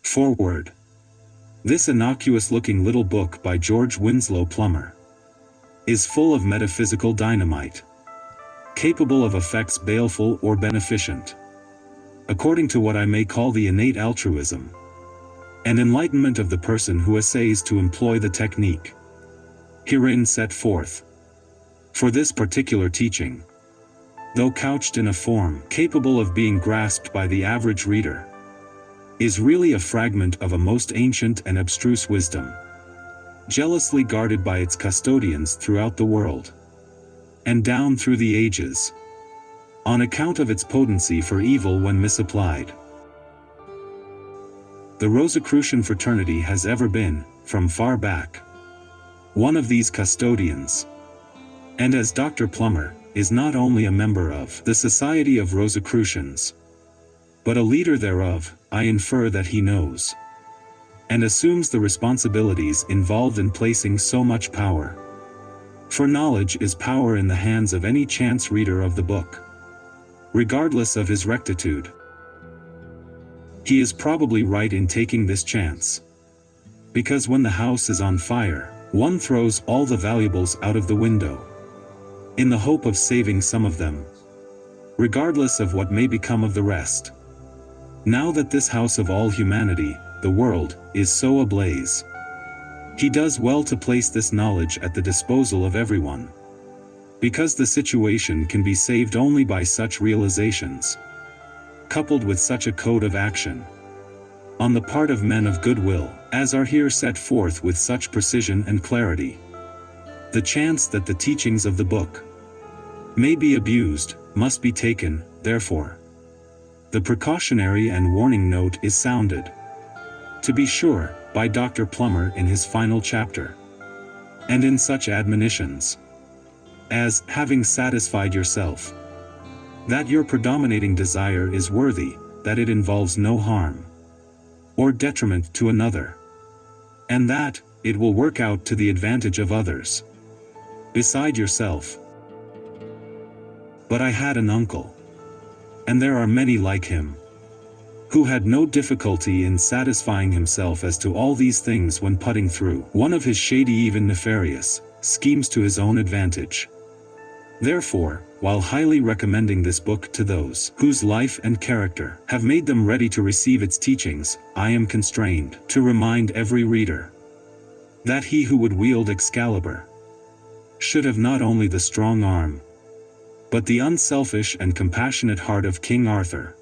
Foreword. This innocuous-looking little book by George Winslow Plummer is full of metaphysical dynamite, capable of effects baleful or beneficent, according to what I may call the innate altruism and enlightenment of the person who essays to employ the technique herein set forth. For this particular teaching, though couched in a form capable of being grasped by the average reader, is really a fragment of a most ancient and abstruse wisdom, jealously guarded by its custodians throughout the world, and down through the ages, on account of its potency for evil when misapplied. The Rosicrucian fraternity has ever been, from far back, one of these custodians, and as Dr. Plummer is not only a member of the Society of Rosicrucians, but a leader thereof, I infer that he knows and assumes the responsibilities involved in placing so much power. For knowledge is power in the hands of any chance reader of the book, regardless of his rectitude. He is probably right in taking this chance, because when the house is on fire, one throws all the valuables out of the window, in the hope of saving some of them, regardless of what may become of the rest. Now that this house of all humanity, the world, is so ablaze, he does well to place this knowledge at the disposal of everyone, because the situation can be saved only by such realizations, coupled with such a code of action on the part of men of goodwill, as are here set forth with such precision and clarity. The chance that the teachings of the book may be abused must be taken, therefore. The precautionary and warning note is sounded, to be sure, by Dr. Plummer in his final chapter, and in such admonitions as, having satisfied yourself that your predominating desire is worthy, that it involves no harm or detriment to another, and that it will work out to the advantage of others beside yourself. But I had an uncle, and there are many like him, who had no difficulty in satisfying himself as to all these things when putting through one of his shady, even nefarious, schemes to his own advantage. Therefore, while highly recommending this book to those whose life and character have made them ready to receive its teachings, I am constrained to remind every reader that he who would wield Excalibur should have not only the strong arm, but the unselfish and compassionate heart of King Arthur.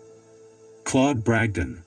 Claude Bragdon.